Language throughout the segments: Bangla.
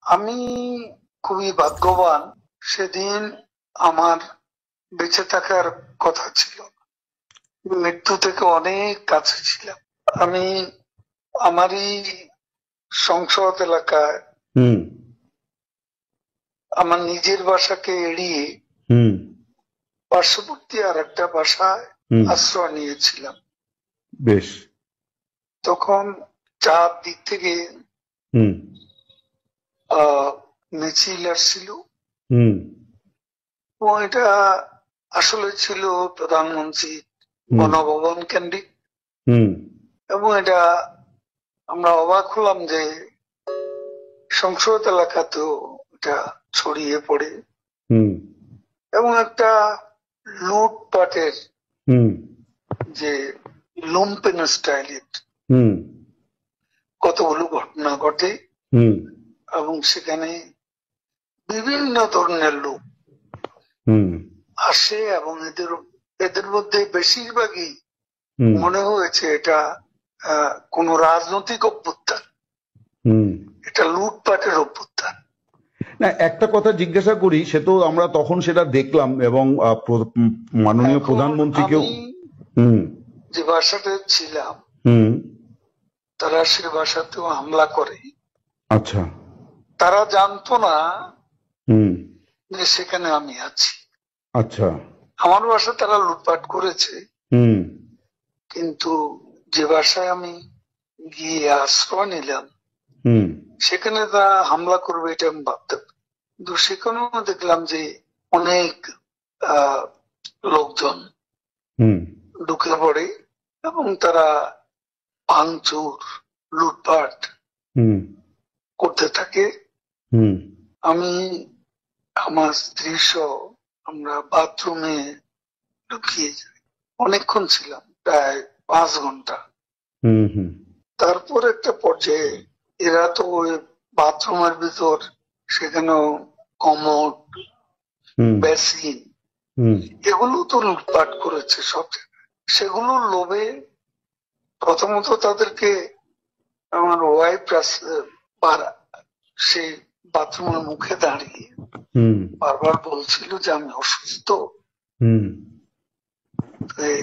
আমি খুবই ভাগ্যবান, সেদিন আমার বেঁচে থাকার কথা ছিল, মৃত্যু থেকে অনেক কাছে ছিলাম। আমি আমারই সংসদ এলাকায় আমার নিজের বাসাকে এড়িয়ে পার্শ্ববর্তী আর একটা বাসায় আশ্রয় নিয়েছিলাম। বেশ। তখন চারদিক থেকে মিছিল আসছিল এবং এটা আসলে ছিল প্রধানমন্ত্রী গণভবন কেন্দ্রিক, এবং এটা আমরা অবাক হলাম যে সংসদ এলাকাতেও এটা ছড়িয়ে পড়ে এবং একটা লুটপাটের যে লুম্পেন স্টাইলের কতগুলো ঘটনা ঘটে এবং সেখানে বিভিন্ন ধরনের লোক আসে এবং এদের মধ্যে বেশিরভাগই মনে হয়েছে এটা কোন রাজনৈতিক অভ্যুত্থান, এটা লুটপাটের অভ্যুত্থান। না, একটা কথা জিজ্ঞাসা করি, সে তো আমরা তখন সেটা দেখলাম এবং মাননীয় প্রধানমন্ত্রীকেও যে বাসাতে ছিলাম তারা সে বাসাতেও হামলা করে। আচ্ছা। তারা জানতো না যে সেখানে আমি আছি। আচ্ছা। আমার বাসা তারা লুটপাট করেছে, কিন্তু যে বাসায় আমি গিয়ে আশ্রয় নিলাম সেখানে তারা হামলা করবে এটা আমি ভাবতে পারি। কিন্তু সেখানেও দেখলাম যে অনেক লোকজন ঢুকে পড়ে এবং তারা ভাঙচুর লুটপাট করতে থাকে। আমি আমার স্ত্রী সহ আমরা বাথরুমে ঢুকিয়ে যাই, অনেকক্ষণ ছিলাম, প্রায় 5 ঘন্টা। তারপর একটা পর্যায়ে এরা তো ওই বাথরুমের ভিতর সেখানেও কমোড, বেসিন এগুলো তো লুটপাট করেছে সব জায়গায়। সেগুলোর লোভে প্রথমত তাদেরকে আমার ওয়াইফ সেই বাথরুমের মুখে দাঁড়িয়ে বারবার বলছিল যে আমি অসুস্থ,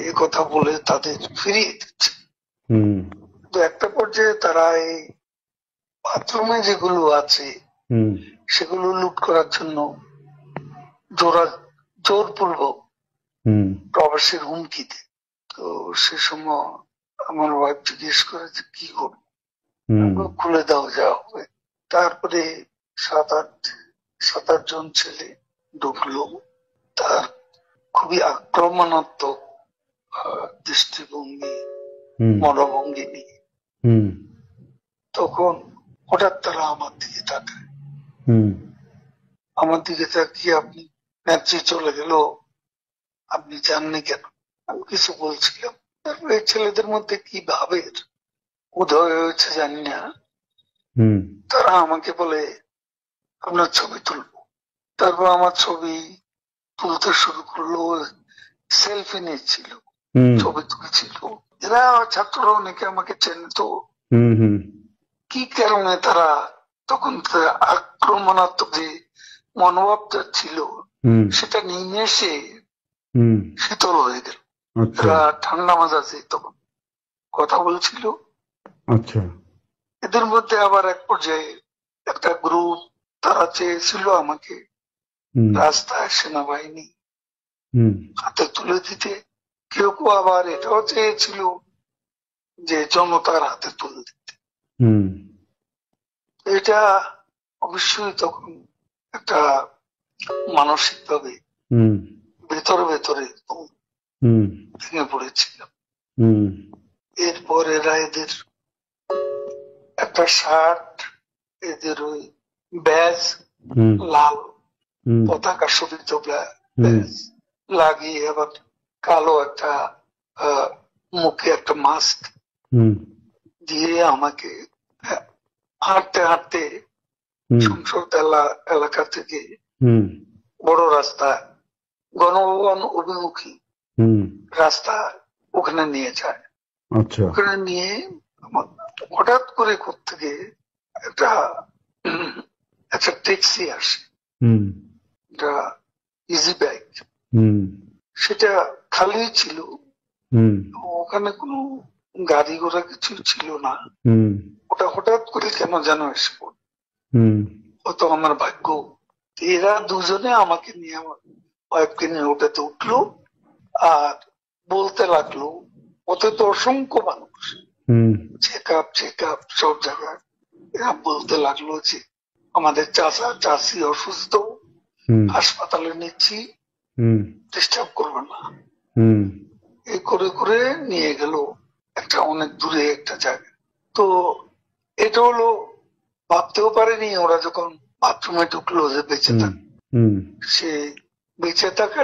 এ কথা বলে তাদের ফিরিয়ে দিচ্ছে। তো একটা পর্যায়ে তারা এই বাথরুমে যেগুলো আছে সেগুলো লুট করার জন্য জোরপূর্বক প্রবাসীর হুমকি দেয়। তো সে সময় আমার ওয়াইফ জিজ্ঞেস করে যে কি করবো, খুলে দাও যা হবে। তারপরে 7-8 জন ছেলে ঢুকলো, তার খুবই আক্রমণাত্মক দৃষ্টিভঙ্গি মনোভঙ্গি নিয়ে। তখন হঠাৎ তারা আমার দিকে তাকায়, আমার দিকে তাকিয়ে আপনি নেত্রী চলে গেল, আপনি জাননি কেন? আমি কিছু বলছিলাম। তারপরে ছেলেদের মধ্যে কি ভাবের উদয় হয়েছে জানি না, তারা আমাকে বলে আপনার ছবি তুলবো। তারপর আমার ছবি তুলতে শুরু করলো, সেলফি নিচ্ছিল, ছবি তুলছিল। এরা ছাত্ররা অনেকে আমাকে চেনে, তো কি কারণে তারা তখন আক্রমণাত্মক যে মনোভাবটা ছিল সেটা নিয়ে এসে শীতল হয়ে গেল। এরা ঠান্ডা মাজাজে তখন কথা বলছিল। আচ্ছা। এদের মধ্যে আবার এক পর্যায়ে একটা গ্রুপ তারা চেয়েছিল আমাকে রাস্তায় সেনাবাহিনী হাতে তুলে দিতে, কেউ কেউ আবার এটাও চেয়েছিল যে জনতার হাতে তুলে দিতে। এটা অবশ্যই তখন একটা মানসিক ভাবে ভেতরে ভেতরে ভেঙে পড়েছিলাম। এরপর এরা এদের একটা শার্ট, এদের ওই ব্যাজ, লাল পতাকা শোভিত ব্যাজ লাগিয়ে আবার কালো একটা মুখে একটা মাস্ক দিয়ে আমাকে হাঁটতে হাঁটতে সংসদ এলাকা থেকে বড় রাস্তা, গণভবন অভিমুখী রাস্তা, ওখানে নিয়ে যায়। ওখানে নিয়ে হঠাৎ করে কোত্থেকে ট্যাক্সি আসে, হুম একটা ইজি বাইক, হুম সেটা খালি ছিল, হুম ওখানে কোনো গাড়ি ঘোড়া কিছু ছিল না। হুম ওটা হঠাৎ করে কেন যেন এসে পড়ল, হুম হয়তো আমার ভাগ্য। এরা দুজনে আমাকে নিয়ে, আমার ওয়াইফকে নিয়ে ওটাতে উঠলো আর বলতে লাগলো, ওতে তো অসংখ্য মানুষ, হুম চেক আপ সব জায়গায়। এরা বলতে লাগলো যে আমাদের চাচা চাচি অসুস্থ, হুম হাসপাতালে নিচ্ছি, হুম ডিস্টার্ব করবে না। হুম এই করে করে নিয়ে গেল একটা অনেক দূরে একটা জায়গা। তো এটা হলো, ভাবতেও পারেনি ওরা যখন বাথরুমে ঢুকলো যে বেঁচে হুম থাক, হুম সে বেঁচে থাকাটা